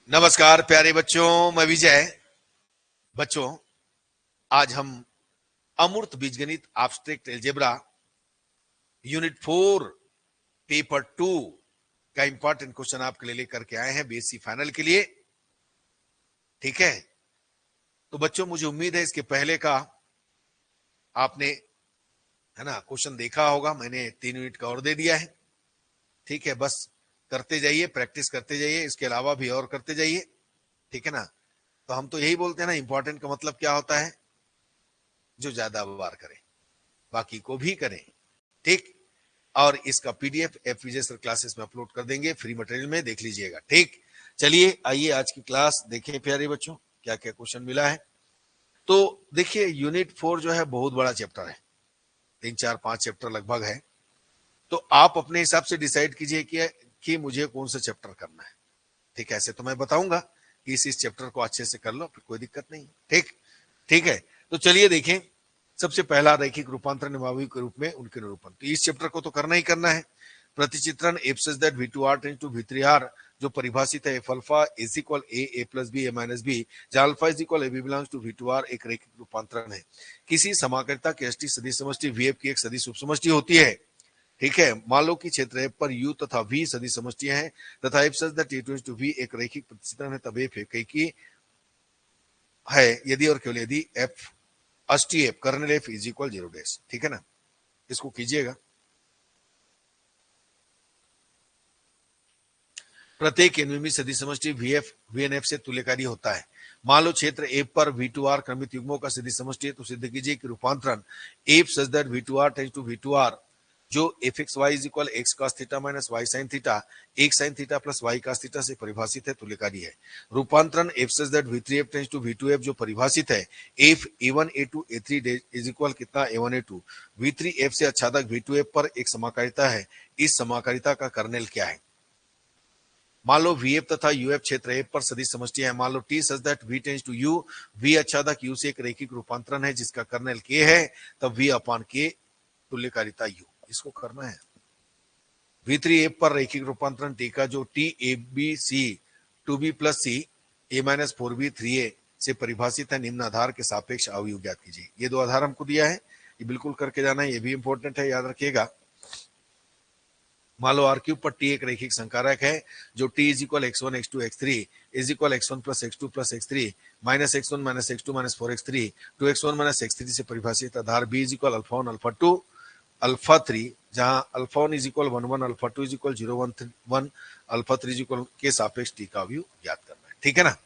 नमस्कार प्यारे बच्चों, मैं विजय। बच्चों, आज हम अमूर्त बीजगणित एब्स्ट्रैक्ट अलजेब्रा यूनिट 4 पेपर 2 का इंपॉर्टेंट क्वेश्चन आपके लिए लेकर के आए हैं बीएससी फाइनल के लिए। ठीक है, तो बच्चों मुझे उम्मीद है इसके पहले का आपने है ना क्वेश्चन देखा होगा। मैंने 3 यूनिट का और दे दिया है। ठीक है, बस करते जाइए, प्रैक्टिस करते जाइए, इसके अलावा भी और करते जाइए। ठीक है ना। तो हम तो यही बोलते हैं ना, इंपॉर्टेंट का मतलब क्या होता है? जो ज्यादा बार करें, बाकी को भी करें। ठीक, और इसका पीडीएफ एफविजय सर क्लासेस में अपलोड कर देंगे, फ्री मटेरियल में, देख लीजिएगा। ठीक, चलिए आइए आज की क्लास देखें प्यारे बच्चों, क्या क्या क्वेश्चन मिला है। तो देखिए, यूनिट 4 जो है बहुत बड़ा चैप्टर है, 3 4 5 चैप्टर लगभग है। तो आप अपने हिसाब से डिसाइड कीजिए कि मुझे कौन सा चैप्टर करना है। ठीक है, ऐसे तो मैं बताऊंगा कि इस चैप्टर को अच्छे से कर लो, फिर कोई दिक्कत नहीं। ठीक, ठीक है। तो चलिए देखें, सबसे पहला रैखिक रूपांतरण निभावी के रूप में उनके निरूपण। तो इस चैप्टर को तो करना ही करना है। प्रतिचित्रण F such that v2r tends to v3r, जो परिभाषित है F alpha is equal a plus b a minus b, जहां alpha is equal ab belongs to v2r, एक रैखिक रूपांतरण है। किसी समाकर्ता की अष्टी सदिश समष्टि vf की एक सदिश उपसमष्टि होती है। ठीक है, मान लो कि क्षेत्र F पर U तथा V सदिश समष्टियां हैं तथा F such that a tends to v एक रैखिक प्रतिचित्रण है, तब F एकैकी है यदि और केवल यदि F Ashti F kernel F is equal 0 dash. ठीक है ना, इसको कीजिएगा। प्रत्येक एनवीएमी सदिश समष्टि VF VNF से तुल्यकारी होता है। मान लो क्षेत्र A पर V2R क्रमित युग्मों का सदिश समष्टि है, तो सिद्ध कीजिए कि रूपांतरण F such that V2R tends to V2R, जो fxy is equal x cos theta minus y sin theta, एक sin theta plus y cos theta से परिभाषित है, तुल्यकारी है। रूपांतरण f such that v3f tends to v2f, जो परिभाषित है f a1 a2 a3 is equal कितना a1 a2, v3f से आच्छादक v2f पर एक समाकारिता है। इस समाकारिता का कर्नेल क्या है? मान लो VF तथा UF क्षेत्र F पर सदिश समष्टियां है। मान लो T such that V tends to U, V आच्छादक U से एक रैखिक रूपांतरण है जिसका कर्नेल K है, तब V अपान K तुल्यकारिता U, इसको करना है। V3F पर रैखिक रूपांतरण T का, जो T ABC 2B plus C A minus 4B 3A से परिभाषित है, निम्न आधार के सापेक्ष अवयव ज्ञात कीजिए। ये दो आधार हमको दिया है, ये बिल्कुल करके जाना है, ये भी इंपॉर्टेंट है, याद रखिएगा। मान लो R क्यूब पर T एक रैखिक संकारक है, जो T is equal x1 x2 x3 is equal x1 plus x2 plus x3 minus x1 minus x2 minus 4x3 2x1 minus x3 से परिभाषित आधार B is equal alpha 1 alpha 2 alpha 3, जहां alpha 1 is equal 1 1 alpha 2 is equal 0 1 1 alpha 3 is equal के सापेक्ष T का अवयव ज्ञात करना है। ठीक है ना।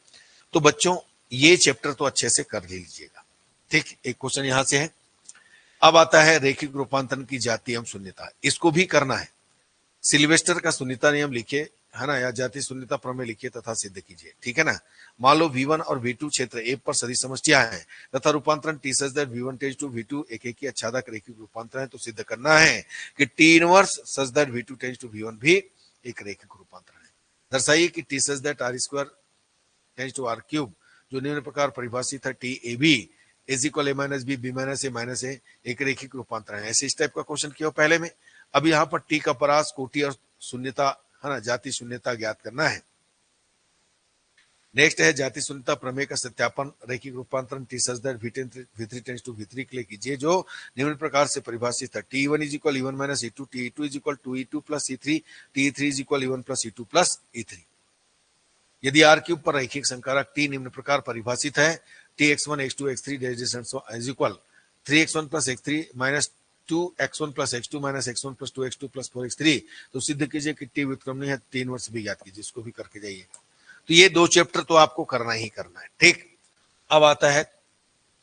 तो बच्चों ये चैप्टर तो अच्छे से कर लीजिएगा। ठीक, एक क्वेश्चन यहां से है। अब आता है रैखिक रूपांतरण की जातीय एवं शून्यता, इसको भी करना है। सिल्वेस्टर का शून्यता नियम लिखिए, है ना, या जातीय शून्यता प्रमेय लिखिए तथा सिद्ध कीजिए। ठीक है ना। मान लो V1 और V2 क्षेत्र A पर सदिश समष्टियां हैं तथा रूपांतरण T such that V1 tends to V2 एक ही आच्छादक रैखिक रूपांतरण है, तो सिद्ध करना है कि T inverse such that V2 tends to V1 भी एक रैखिक रूपांतरण है। दर्शाइए कि T such that R square tends to R cube, जो निम्न प्रकार परिभाषित है T AB is equal A minus B B minus A minus A, एक रैखिक रूपांतरण है। ऐसे इस टाइप का क्वेश्चन किया पहले में। अब यहाँ पर T का परास, कोटि और शून्यता, है ना, जाति शून्यता ज्ञात करना है। नेक्स्ट है जाति शून्यता प्रमेय का सत्यापन, रैखिक रूपांतरण T such that V3 tends to V3 के लिए कीजिए, जो निम्न प्रकार से परिभाषित है T1 is equal E1 minus E2, T2 is equal 2E2 plus E3, T3 is equal E1 plus E2 plus E3। यदि R क्यूब पर रैखिक संकारक T निम्न प्रकार परिभाषित है Tx1 x2 x3 is equal 3x1 plus x3 minus 2x1 plus x2 minus x1 plus 2x2 plus 4x3, तो सिद्ध कीजिए कि T व्युत्क्रमणीय है। 3 वर्ष भी ज्ञात कीजिए, इसको भी करके जाइए। तो ये दो चैप्टर तो आपको करना ही करना है। ठीक, अब आता है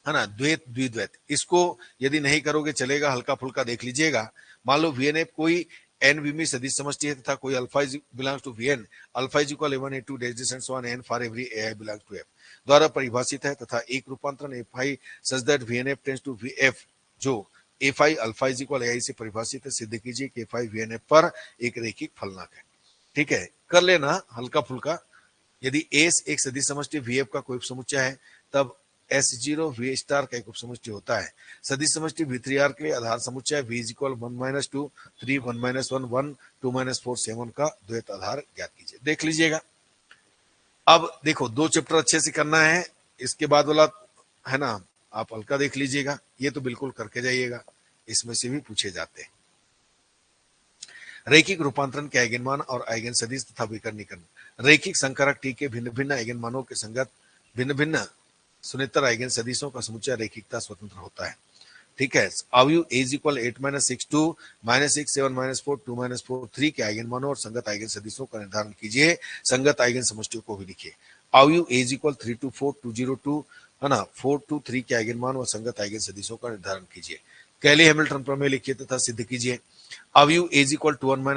ना, द्वैत द्विद्वैत। इसको यदि नहीं करोगे चलेगा, हल्का फुल्का देख लीजिएगा। मान लो VNF कोई n विमी सदिश समष्टि है तथा कोई alpha belongs to Vn, alpha is equal A1 A2 dash and so on n for every AI belongs to F द्वारा परिभाषित है तथा एक रूपांतरण Fi such that VNF tends to VF, जो Fi alpha is equal AI से परिभाषित है, सिद्ध कीजिए कि Fi VNF पर एक रैखिक फलनाक है। ठीक है, कर लेना हल्का फुल्का। यदि S एक सदिश समष्टि VF का कोई उपसमुच्चय है, तब S0 V स्टार का एक उपसमुच्चय होता है। सदिश समष्टि V3R के लिए आधार समुच्चय V is equal 1 minus 2 3 1 minus 1 1 2 minus 4 7 का द्वैत आधार ज्ञात कीजिए। देख लीजिएगा। अब देखो, 2 चैप्टर अच्छे से करना है, इसके बाद वाला है ना, आप हल्का देख लीजिएगा, ये तो बिल्कुल करके जाइएगा, इसमें से भी पूछे जाते हैं। रैखिक रूपांतरण के आइगन मान और आइगन सदिश तथा विकर्णीकरण। रैखिक संकारक टी के भिन्न भिन्न आइगन मानों के संगत भिन्न भिन्न सुनितर आइगन सदिशों का समुच्चय रैखिकता स्वतंत्र होता है। ठीक है, अवयु a इज इक्वल 8 - 6 2 - 6 7 - 4 2 - 4 3 के आइगन मानों और संगत आइगन सदिशों का निर्धारण कीजिए। संगत आइगन समष्टियों को भी लिखिए। अवयु a इज इक्वल 3 2 4 2 0 2 है ना, 4 2 3 के आइगन मान और संगत आइगन सदिशों का निर्धारण कीजिए। कैली हैमिल्टन प्रमेय लिखिए तथा सिद्ध कीजिए। अवयु a इज इक्वल टू 1 -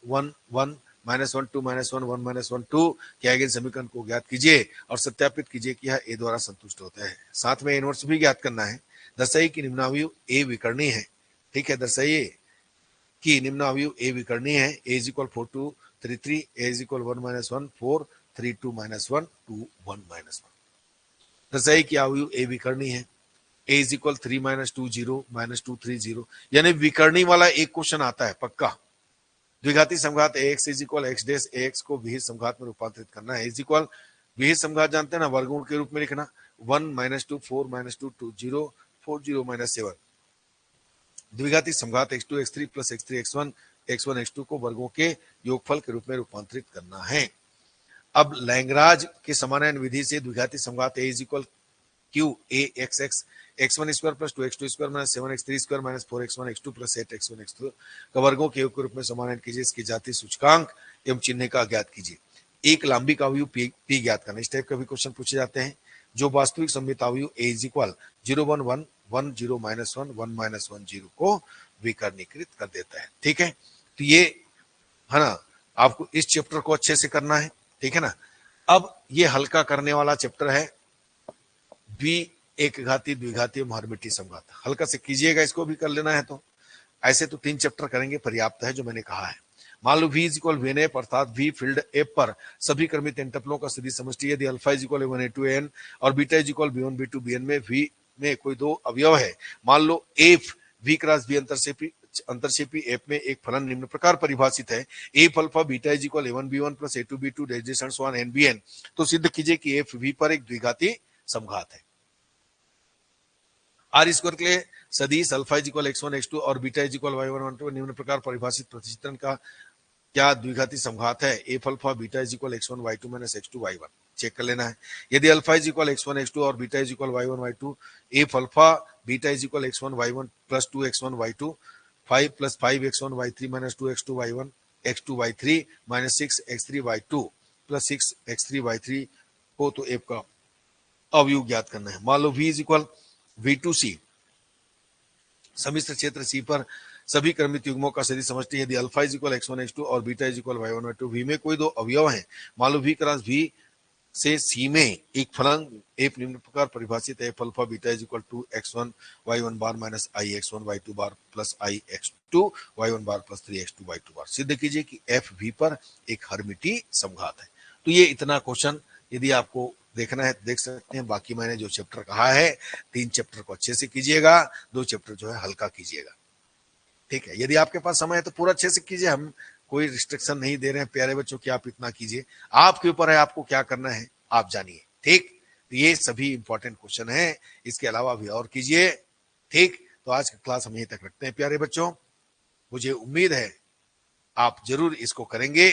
1 1 -1 2 -1 1 -1 2 के आइगन समीकरण को ज्ञात कीजिए और सत्यापित कीजिए कि यह a द्वारा संतुष्ट होता है। साथ में इनवर्स भी ज्ञात करना है। दर्शाइए कि निम्नावयु ए विकर्णीय है। ठीक है, दर्शाइए कि निम्नावयु ए विकर्णीय है। A is equal 4 2 3 3 A is equal 1 - 1 4 3 2 - 1 2 1 - 1। दर्शाइए कि अवयु ए विकर्णीय है। ए इज इक्वल 3 - 2 0 - 2 3 0, यानी विकर्णी वाला एक क्वेश्चन आता है पक्का। द्विघाती समघात ax is equal x dash ax को विहित समघात में रूपांतरित करना है। इज इक्वल विहित समघात जानते हैं ना, वर्गमूल के रूप में लिखना। 1 - 2 4 - 2 2 0 4 0 - 7। द्विघाती समघात x2 x3 plus x3 x1 x1 x2 को वर्गों के योगफल के रूप में रूपांतरित करना है। अब लैंग्राज के समानयन विधि से द्विघाती समघात a is equal Q A x x x1 square plus 2x2 square minus 7x3 square minus 4x1 x2 plus 8x1 x2 का वर्गों के योग के रूप में समानयन कीजिए। इसकी जाति सूचकांक एवं चिन्ह का ज्ञात कीजिए। एक लांबिक अवयु p ज्ञात करना। इस टाइप का भी क्वेश्चन पूछे जाते हैं। जो वास्तविक सममित अवयु a इज इक्वल 0 1 1 1 0 - 1 1 - 1 0 को विकर्णीकृत कर देता है। ठीक है, तो ये है ना, आपको इस चैप्टर को अच्छे से करना है। ठीक है ना। अब ये हल्का करने वाला चैप्टर है द्वि एक घाती द्विघाती हर्मिटियन समघात। हल्का से कीजिएगा, इसको भी कर लेना है। तो ऐसे तो 3 चैप्टर करेंगे, पर्याप्त है जो मैंने कहा है। मान लो v is equal V N F अर्थात v फील्ड एफ पर सभी क्रमित एंटप्लों का सदिश समष्टि यदि alpha is equal a1 a2 an और beta is equal b1 b2 bn में v में कोई 2 अवयव है। मान लो एफ v क्रॉस v अंतरक्षेपी एफ में एक फलन निम्न प्रकार परिभाषित है। F alpha beta is equal a1 b1 plus a2 b2 डेजिशन सो ऑन n bn। तो सिद्ध कीजिए कि एफ v पर एक द्विघाती समघात है। आर स्क्वायर के लिए सदिश alpha is equal x1 x2 और beta is equal y1 y2 निम्न प्रकार परिभाषित प्रतिचित्रण का क्या द्विघाती समघात है। F alpha beta is equal x1 y2 माइनस x2 y1 चेक कर लेना है। यदि alpha is equal x1 x2 और beta is equal y1 y2, F alpha beta is equal x1 y1 plus 2x1 y2 5 plus 5x1 y3 minus 2x2 y1 x2 y3 minus 6x3 y2 plus 6x3 y3 हो तो F का अवयव ज्ञात करना है। मान लो v इज इक्वल v2c सम्मिश्र क्षेत्र C पर सभी क्रमित युग्मों का सदिश समष्टि यदि alpha is equal x1 x2 और beta is equal y1 y2 v में कोई 2 अवयव हैं। मान लो v क्रॉस v से C में एक फलन एफ निम्न प्रकार परिभाषित है। F alpha beta is equal 2x1 y1 bar minus ix1 y2 bar plus ix2 y1 bar plus 3x2 y2 बार। सिद्ध कीजिए कि एफ v पर एक हर्मिटियन समघात है। तो ये इतना क्वेश्चन यदि आपको देखना है देख सकते हैं। बाकी मैंने जो चैप्टर कहा है 3 चैप्टर को अच्छे से कीजिएगा, 2 चैप्टर जो है हल्का कीजिएगा। ठीक है, यदि आपके पास समय है तो पूरा अच्छे से कीजिए। हम कोई रिस्ट्रिक्शन नहीं दे रहे हैं प्यारे बच्चों कि आप इतना कीजिए, आपके ऊपर है आपको क्या करना है आप जानिए। ठीक, तो ये सभी इंपॉर्टेंट क्वेश्चन है, इसके अलावा भी और कीजिए। ठीक, तो आज का क्लास हम यहीं तक रखते हैं प्यारे बच्चों। मुझे उम्मीद है आप जरूर इसको करेंगे।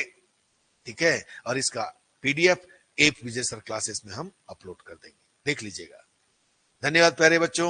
ठीक है, और इसका पीडीएफ एप विजय सर क्लासेस में हम अपलोड कर देंगे, देख लीजिएगा। धन्यवाद प्यारे बच्चों।